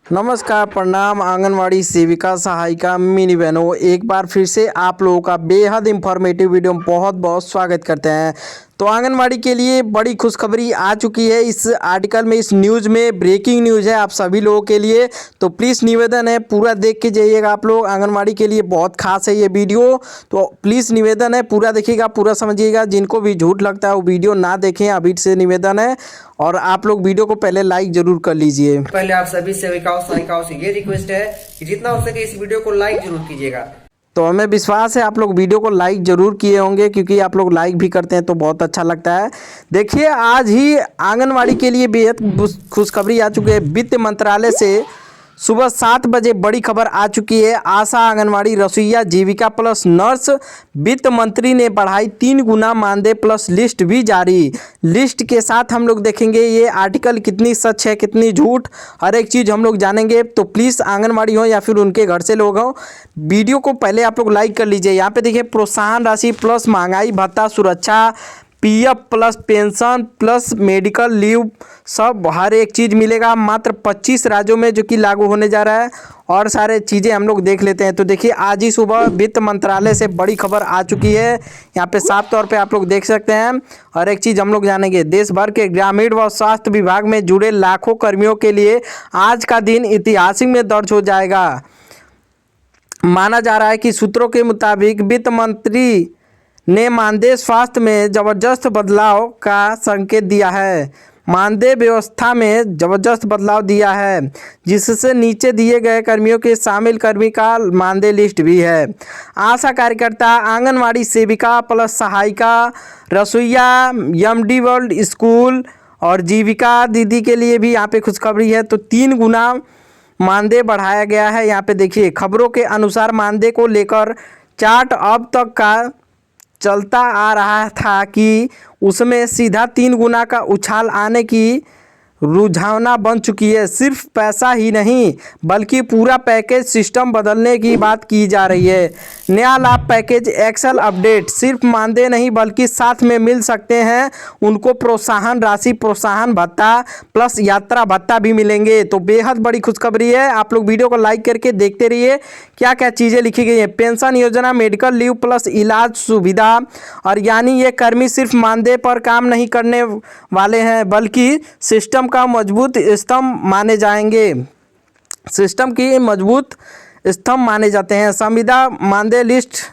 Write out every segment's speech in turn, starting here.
नमस्कार, प्रणाम आंगनवाड़ी सेविका सहायिका मिनी बहनों, एक बार फिर से आप लोगों का बेहद इंफॉर्मेटिव वीडियो में बहुत बहुत स्वागत करते हैं। तो आंगनवाड़ी के लिए बड़ी खुशखबरी आ चुकी है। इस आर्टिकल में, इस न्यूज़ में ब्रेकिंग न्यूज़ है आप सभी लोगों के लिए। तो प्लीज़ निवेदन है, पूरा देख के जाइएगा आप लोग। आंगनवाड़ी के लिए बहुत खास है ये वीडियो, तो प्लीज़ निवेदन है पूरा देखिएगा, पूरा समझिएगा। जिनको भी झूठ लगता है वो वीडियो ना देखें, अभी से निवेदन है। और आप लोग वीडियो को पहले लाइक जरूर कर लीजिए। पहले आप सभी सेविकाओं सहायिकाओं से ये रिक्वेस्ट है कि जितना हो सके इस वीडियो को लाइक जरूर कीजिएगा। तो हमें विश्वास है आप लोग वीडियो को लाइक जरूर किए होंगे, क्योंकि आप लोग लाइक भी करते हैं तो बहुत अच्छा लगता है। देखिए, आज ही आंगनवाड़ी के लिए बेहद खुशखबरी आ चुकी है। वित्त मंत्रालय से सुबह 7 बजे बड़ी खबर आ चुकी है। आशा, आंगनवाड़ी, रसोइया, जीविका प्लस नर्स, वित्त मंत्री ने बढ़ाई 3 गुना मानदेय प्लस लिस्ट भी जारी। लिस्ट के साथ हम लोग देखेंगे ये आर्टिकल कितनी सच है कितनी झूठ, हर एक चीज़ हम लोग जानेंगे। तो प्लीज़ आंगनवाड़ी हो या फिर उनके घर से लोग हों, वीडियो को पहले आप लोग लाइक कर लीजिए। यहाँ पे देखिए, प्रोत्साहन राशि प्लस महंगाई भत्ता, सुरक्षा, PF plus pension plus medical leave, सब हर एक चीज़ मिलेगा मात्र 25 राज्यों में, जो कि लागू होने जा रहा है। और सारे चीज़ें हम लोग देख लेते हैं। तो देखिए, आज ही सुबह वित्त मंत्रालय से बड़ी खबर आ चुकी है। यहाँ पे साफ तौर पे आप लोग देख सकते हैं, हर एक चीज़ हम लोग जानेंगे। देश भर के ग्रामीण व स्वास्थ्य विभाग में जुड़े लाखों कर्मियों के लिए आज का दिन ऐतिहासिक में दर्ज हो जाएगा। माना जा रहा है कि सूत्रों के मुताबिक वित्त मंत्री ने मानदेय स्वास्थ्य में जबरदस्त बदलाव का संकेत दिया है। मानदेय व्यवस्था में जबरदस्त बदलाव दिया है, जिससे नीचे दिए गए कर्मियों के शामिल कर्मी का मानदेय लिस्ट भी है। आशा कार्यकर्ता, आंगनवाड़ी सेविका प्लस सहायिका, रसोइया, एमडी वर्ल्ड स्कूल और जीविका दीदी के लिए भी यहाँ पे खुशखबरी है। तो 3 गुना मानदेय बढ़ाया गया है। यहाँ पे देखिए, खबरों के अनुसार मानदेय को लेकर चार्ट अब तक का चलता आ रहा था कि उसमें सीधा 3 गुना का उछाल आने की रुझावना बन चुकी है। सिर्फ पैसा ही नहीं बल्कि पूरा पैकेज सिस्टम बदलने की बात की जा रही है। नया लाभ पैकेज एक्सेल अपडेट, सिर्फ मानदेय नहीं बल्कि साथ में मिल सकते हैं उनको प्रोत्साहन राशि, प्रोत्साहन भत्ता प्लस यात्रा भत्ता भी मिलेंगे। तो बेहद बड़ी खुशखबरी है। आप लोग वीडियो को लाइक करके देखते रहिए क्या क्या चीज़ें लिखी गई हैं। पेंशन योजना, मेडिकल लीव प्लस इलाज सुविधा, और यानी ये कर्मी सिर्फ मानदेय पर काम नहीं करने वाले हैं बल्कि सिस्टम का मजबूत स्तंभ माने जाएंगे। सिस्टम की मजबूत स्तंभ माने जाते हैं। संविदा मानदेय लिस्ट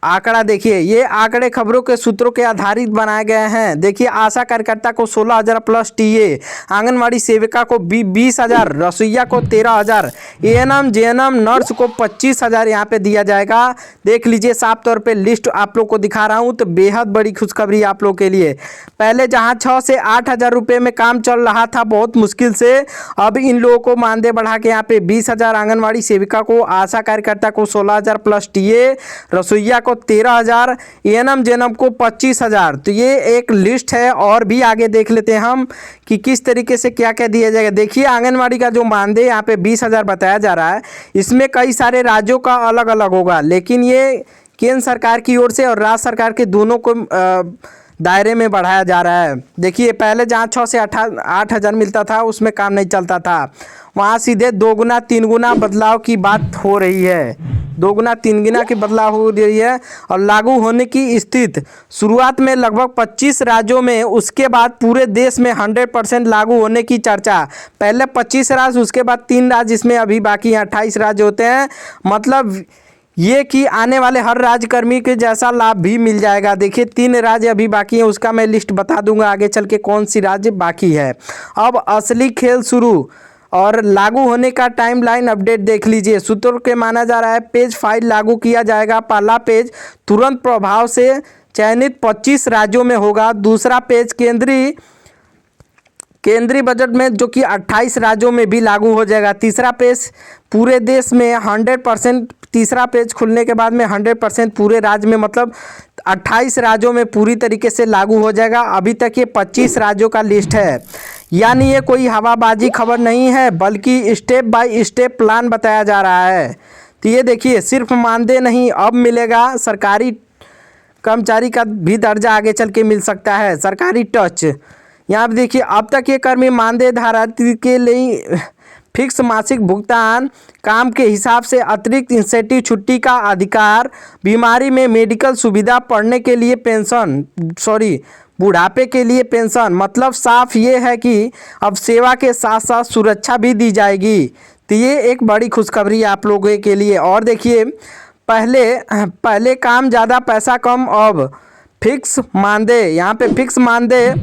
आंकड़ा देखिए, ये आंकड़े खबरों के सूत्रों के आधारित बनाए गए हैं। देखिए, आशा कार्यकर्ता को 16,000 प्लस टीए, आंगनवाड़ी सेविका को 20,000, रसोइया को 13,000, एएनएम जेएनएम नर्स को 25,000 यहाँ पे दिया जाएगा। देख लीजिए, साफ तौर पे लिस्ट आप लोग को दिखा रहा हूँ। तो बेहद बड़ी खुशखबरी आप लोग के लिए। पहले जहाँ 6 से 8,000 रुपये में काम चल रहा था बहुत मुश्किल से, अब इन लोगों को मानदेय बढ़ा के यहाँ पे 20,000 आंगनवाड़ी सेविका को, आशा कार्यकर्ता को 16,000 प्लस टीए, रसोइया को 13,000, एएनएम जेएनएम को 25,000। तो ये एक लिस्ट है। और भी आगे देख लेते हैं हम कि किस तरीके से क्या क्या दिया जाएगा। देखिए, आंगनवाड़ी का जो मानदेय यहाँ पे 20,000 बताया जा रहा है, इसमें कई सारे राज्यों का अलग अलग होगा, लेकिन ये केंद्र सरकार की ओर से और राज्य सरकार के दोनों को दायरे में बढ़ाया जा रहा है। देखिए, पहले जहाँ 6 से 8,000 मिलता था उसमें काम नहीं चलता था, वहाँ सीधे 2 गुना 3 गुना बदलाव की बात हो रही है। 2 गुना 3 गुना की बदलाव हो रही है। और लागू होने की स्थिति शुरुआत में लगभग 25 राज्यों में, उसके बाद पूरे देश में 100% लागू होने की चर्चा। पहले 25 राज्य, उसके बाद 3 राज्य, इसमें अभी बाकी 28 राज्य होते हैं। मतलब ये कि आने वाले हर राज्यकर्मी के जैसा लाभ भी मिल जाएगा। देखिए, 3 राज्य अभी बाकी हैं, उसका मैं लिस्ट बता दूंगा आगे चल के कौन सी राज्य बाकी है। अब असली खेल शुरू, और लागू होने का टाइमलाइन अपडेट देख लीजिए। सूत्रों के माना जा रहा है पेज 5 लागू किया जाएगा। पहला पेज तुरंत प्रभाव से चयनित 25 राज्यों में होगा। दूसरा पेज केंद्रीय बजट में, जो कि 28 राज्यों में भी लागू हो जाएगा। तीसरा पेज पूरे देश में 100%, तीसरा पेज खुलने के बाद में 100% पूरे राज्य में, मतलब 28 राज्यों में पूरी तरीके से लागू हो जाएगा। अभी तक ये 25 राज्यों का लिस्ट है, यानी ये कोई हवाबाजी खबर नहीं है बल्कि स्टेप बाय स्टेप प्लान बताया जा रहा है। तो ये देखिए, सिर्फ मानदेय नहीं, अब मिलेगा सरकारी कर्मचारी का भी दर्जा आगे चल के मिल सकता है, सरकारी टच। यहाँ पे देखिए, अब तक ये कर्मी मानदेय धारक के लिए फिक्स मासिक भुगतान, काम के हिसाब से अतिरिक्त इंसेंटिव, छुट्टी का अधिकार, बीमारी में मेडिकल सुविधा, पढ़ने के लिए पेंशन, बुढ़ापे के लिए पेंशन। मतलब साफ ये है कि अब सेवा के साथ साथ सुरक्षा भी दी जाएगी। तो ये एक बड़ी खुशखबरी है आप लोगों के लिए। और देखिए, पहले काम ज़्यादा पैसा कम, अब फिक्स मानदेय, यहाँ पे फिक्स मानदेय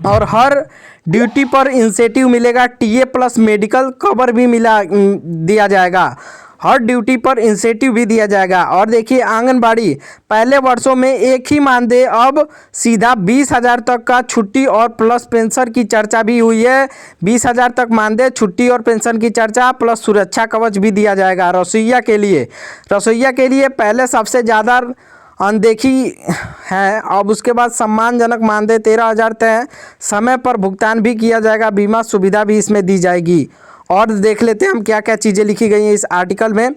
और हर ड्यूटी पर इंसेंटिव मिलेगा। टीए प्लस मेडिकल कवर भी दिया जाएगा, हर ड्यूटी पर इंसेंटिव भी दिया जाएगा। और देखिए, आंगनबाड़ी पहले वर्षों में एक ही मानदेय, अब सीधा 20,000 तक का छुट्टी और प्लस पेंशन की चर्चा भी हुई है। 20,000 तक मानदेय, छुट्टी और पेंशन की चर्चा, प्लस सुरक्षा कवच भी दिया जाएगा। रसोइया के लिए पहले सबसे ज़्यादा अनदेखी है, अब उसके बाद सम्मानजनक मानदेय 13,000 तय, समय पर भुगतान भी किया जाएगा, बीमा सुविधा भी इसमें दी जाएगी। और देख लेते हैं हम क्या क्या चीज़ें लिखी गई हैं इस आर्टिकल में।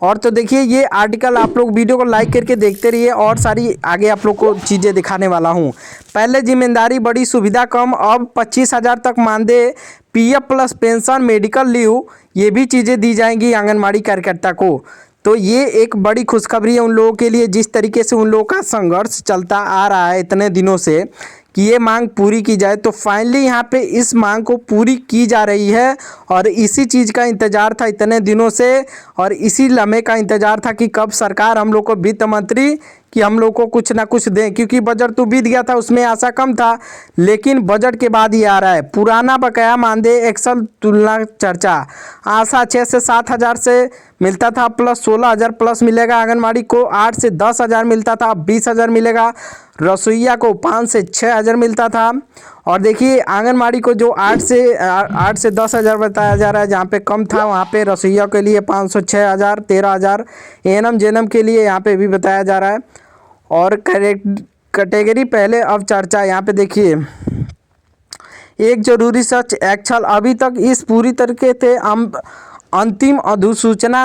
और तो देखिए, ये आर्टिकल आप लोग वीडियो को लाइक करके देखते रहिए, और सारी आगे आप लोग को चीज़ें दिखाने वाला हूँ। पहले जिम्मेदारी बड़ी, सुविधा कम, अब 25,000 तक मानदेय, PF plus pension, medical leave, ये भी चीज़ें दी जाएंगी आंगनबाड़ी कार्यकर्ता को। तो ये एक बड़ी खुशखबरी है उन लोगों के लिए, जिस तरीके से उन लोगों का संघर्ष चलता आ रहा है इतने दिनों से कि ये मांग पूरी की जाए। तो फाइनली यहाँ पे इस मांग को पूरी की जा रही है, और इसी चीज़ का इंतज़ार था इतने दिनों से, और इसी लम्हे का इंतज़ार था कि कब सरकार हम लोग को, वित्त मंत्री, कि हम लोग को कुछ ना कुछ दें। क्योंकि बजट तो बीत गया था, उसमें आशा कम था, लेकिन बजट के बाद ही आ रहा है पुराना बकाया मानदेय, एक्सल तुलना चर्चा। आशा 6 से 7,000 से मिलता था, प्लस 16,000 प्लस मिलेगा। आंगनबाड़ी को 8 से 10,000 मिलता था, अब 20,000 मिलेगा। रसोइया को 5 से 6,000 मिलता था। और देखिए, आंगनबाड़ी को जो 8 से 10,000 बताया जा रहा है, जहाँ पे कम था वहाँ पे रसोइया के लिए 500, 6,000, 13,000। एएनएम जेएनएम के लिए यहाँ पे भी बताया जा रहा है। और कैटेगरी पहले, अब चर्चा। यहाँ पे देखिए, एक जरूरी सच, एक्चुअल अभी तक इस पूरी तरीके से अंतिम अधिसूचना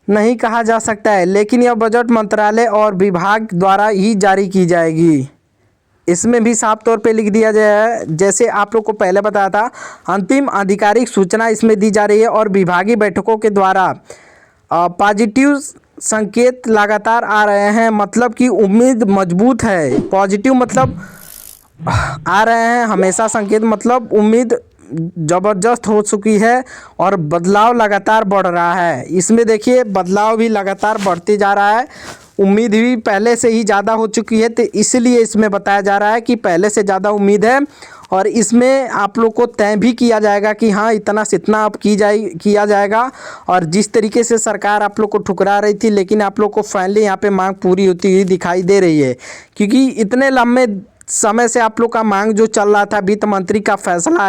नहीं कहा जा सकता है, लेकिन यह बजट मंत्रालय और विभाग द्वारा ही जारी की जाएगी। इसमें भी साफ तौर पे लिख दिया गया है, जैसे आप लोग को पहले बताया था, अंतिम आधिकारिक सूचना इसमें दी जा रही है। और विभागीय बैठकों के द्वारा पॉजिटिव संकेत लगातार आ रहे हैं, मतलब कि उम्मीद मजबूत है। पॉजिटिव मतलब आ रहे हैं हमेशा, संकेत मतलब उम्मीद ज़बरदस्त हो चुकी है, और बदलाव लगातार बढ़ रहा है। इसमें देखिए, बदलाव भी लगातार बढ़ते जा रहा है, उम्मीद भी पहले से ही ज़्यादा हो चुकी है। तो इसलिए इसमें बताया जा रहा है कि पहले से ज़्यादा उम्मीद है, और इसमें आप लोग को तय भी किया जाएगा कि हाँ, इतना से इतना अब किया जाएगा। और जिस तरीके से सरकार आप लोग को ठुकरा रही थी, लेकिन आप लोग को फाइनली यहाँ पे मांग पूरी होती हुई दिखाई दे रही है। क्योंकि इतने लंबे समय से आप लोग का मांग जो चल रहा था, वित्त मंत्री का फैसला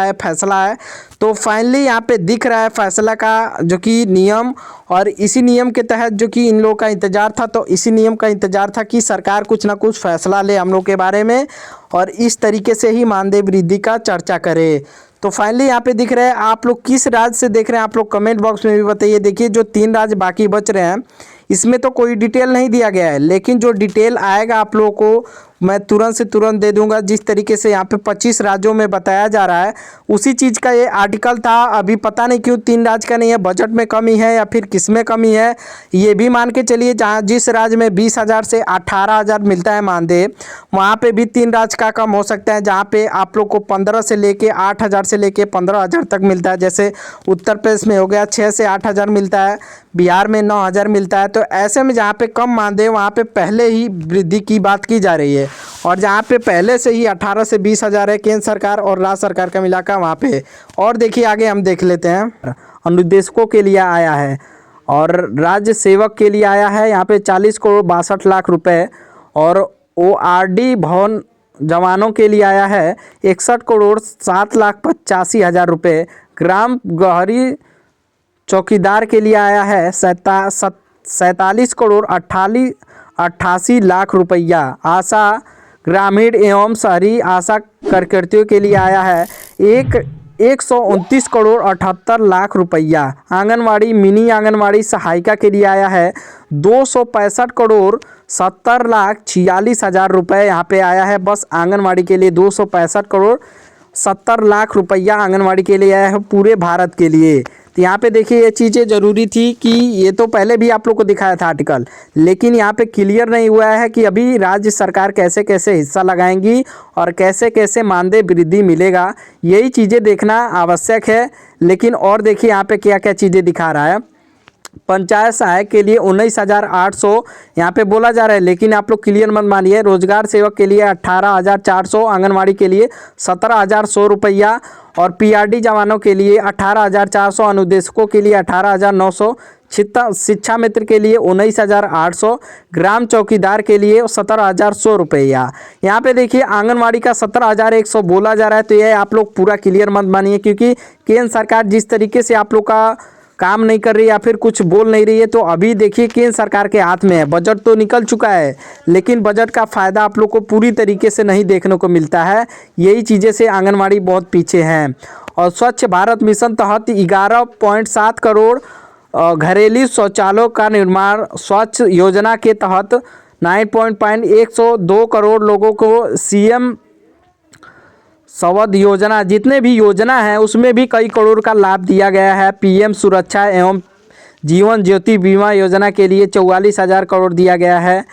है, तो फाइनली यहाँ पे दिख रहा है फैसला का, जो कि नियम, और इसी नियम के तहत जो कि इन लोगों का इंतज़ार था, तो इसी नियम का इंतज़ार था कि सरकार कुछ ना कुछ फैसला ले हम लोग के बारे में, और इस तरीके से ही मानदेय वृद्धि का चर्चा करे। तो फाइनली यहाँ पे दिख रहा है। आप लोग किस राज्य से देख रहे हैं, आप लोग कमेंट बॉक्स में भी बताइए। देखिए, जो 3 राज्य बाकी बच रहे हैं, इसमें तो कोई डिटेल नहीं दिया गया है, लेकिन जो डिटेल आएगा आप लोगों को मैं तुरंत से तुरंत दे दूंगा। जिस तरीके से यहाँ पे 25 राज्यों में बताया जा रहा है, उसी चीज़ का ये आर्टिकल था। अभी पता नहीं क्यों 3 राज्य का नहीं है, बजट में कमी है या फिर किस में कमी है। ये भी मान के चलिए, जहाँ जिस राज्य में 20,000 से 18,000 मिलता है मानदेय, वहाँ पे भी 3 राज्य का कम हो सकता है, जहाँ पे आप लोग को 15 से लेके 8,000 से लेके 15,000 तक मिलता है। जैसे उत्तर प्रदेश में हो गया 6 से 8,000 मिलता है, बिहार में 9,000 मिलता है। तो ऐसे में जहाँ पे कम मानदेय, वहाँ पे पहले ही वृद्धि की बात की जा रही है, और जहाँ पे पहले से ही 18 से 20,000 है केंद्र सरकार और राज्य सरकार का मिलाकर वहाँ पे। और देखिए, आगे हम देख लेते हैं। अनुदेशकों के लिए आया है और राज्य सेवक के लिए आया है यहाँ पे 40 करोड़ 62 लाख रुपए, और ORD भवन जवानों के लिए आया है 61 करोड़ 7 लाख 85 हज़ार रुपये। ग्राम गहरी चौकीदार के लिए आया है 47 करोड़ 88 लाख रुपया। आशा ग्रामीण एवं शहरी आशा कार्यकर्तियों के लिए आया है 129 करोड़ 78 लाख रुपया। आंगनवाड़ी मिनी आंगनवाड़ी सहायिका के लिए आया है 265 करोड़ 70 लाख 46 हज़ार रुपये। यहाँ पे आया है बस आंगनवाड़ी के लिए 265 करोड़ 70 लाख रुपया आंगनवाड़ी के लिए आया है पूरे भारत के लिए। तो यहाँ पे देखिए ये चीज़ें ज़रूरी थी कि ये तो पहले भी आप लोग को दिखाया था आर्टिकल, लेकिन यहाँ पे क्लियर नहीं हुआ है कि अभी राज्य सरकार कैसे कैसे हिस्सा लगाएंगी और कैसे कैसे मानदेय वृद्धि मिलेगा, यही चीज़ें देखना आवश्यक है। लेकिन और देखिए यहाँ पे क्या क्या चीज़ें दिखा रहा है। पंचायत सहायक के लिए 19,800 यहाँ पे बोला जा रहा है, लेकिन आप लोग क्लियर मत मानिए। रोजगार सेवक के लिए 18,400, आंगनवाड़ी के लिए 17,100 रुपया और पीआरडी जवानों के लिए 18,400, अनुदेशकों के लिए 18,900, शिक्षा मित्र के लिए 19,800, ग्राम चौकीदार के लिए 17,100 रुपया। यहाँ पे देखिए आंगनवाड़ी का 17,100 बोला जा रहा है। तो ये आप लोग पूरा क्लियर मत मानिए, क्योंकि केंद्र सरकार जिस तरीके से आप लोग का काम नहीं कर रही या फिर कुछ बोल नहीं रही है, तो अभी देखिए केंद्र सरकार के हाथ में है। बजट तो निकल चुका है, लेकिन बजट का फ़ायदा आप लोग को पूरी तरीके से नहीं देखने को मिलता है। यही चीज़ें से आंगनवाड़ी बहुत पीछे हैं। और स्वच्छ भारत मिशन तहत 11.7 करोड़ घरेलू शौचालयों का निर्माण, स्वच्छ योजना के तहत 9.102 करोड़ लोगों को सीएम संवाद योजना, जितने भी योजना है उसमें भी कई करोड़ का लाभ दिया गया है। पीएम सुरक्षा एवं जीवन ज्योति बीमा योजना के लिए 44,000 करोड़ दिया गया है।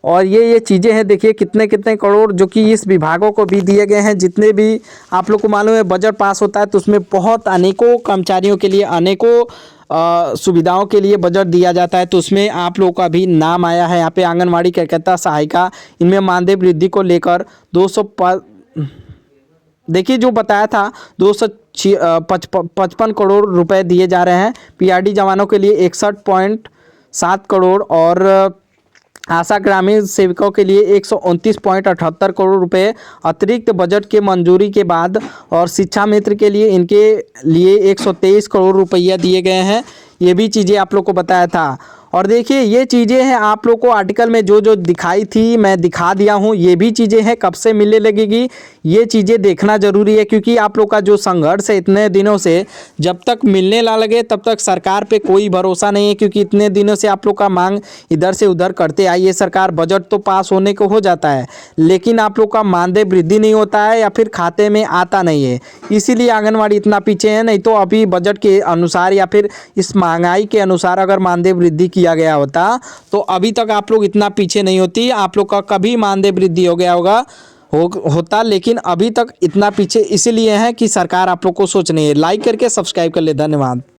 और ये चीज़ें हैं, देखिए कितने कितने करोड़ जो कि इस विभागों को भी दिए गए हैं। जितने भी आप लोग को मालूम है बजट पास होता है तो उसमें बहुत अनेकों कर्मचारियों के लिए अनेकों सुविधाओं के लिए बजट दिया जाता है। तो उसमें आप लोगों का भी नाम आया है। यहाँ पे आंगनवाड़ी कार्यकर्ता, सहायिका, इनमें मानदेय वृद्धि को लेकर 200 देखिए जो बताया था 255 करोड़ रुपए दिए जा रहे हैं। पीआरडी जवानों के लिए 61.7 करोड़ और आशा ग्रामीण सेवकों के लिए 129.78 करोड़ रुपए अतिरिक्त बजट के मंजूरी के बाद, और शिक्षा मित्र के लिए इनके लिए 123 करोड़ रुपया दिए गए हैं। ये भी चीज़ें आप लोग को बताया था। और देखिए ये चीज़ें हैं आप लोग को आर्टिकल में जो जो दिखाई थी मैं दिखा दिया हूँ। ये भी चीज़ें हैं, कब से मिलने लगेगी ये चीज़ें देखना ज़रूरी है, क्योंकि आप लोग का जो संघर्ष है इतने दिनों से, जब तक मिलने ना लगे तब तक सरकार पे कोई भरोसा नहीं है। क्योंकि इतने दिनों से आप लोग का मांग इधर से उधर करते आई है सरकार। बजट तो पास होने को हो जाता है, लेकिन आप लोग का मानदेय वृद्धि नहीं होता है या फिर खाते में आता नहीं है। इसीलिए आंगनवाड़ी इतना पीछे है। नहीं तो अभी बजट के अनुसार या फिर इस महंगाई के अनुसार अगर मानदेय वृद्धि किया गया होता तो अभी तक आप लोग इतना पीछे नहीं होती। आप लोग का कभी मानदेय वृद्धि हो गया होता, लेकिन अभी तक इतना पीछे इसीलिए है कि सरकार आप लोग को सोच नहीं है। लाइक करके सब्सक्राइब कर ले। धन्यवाद।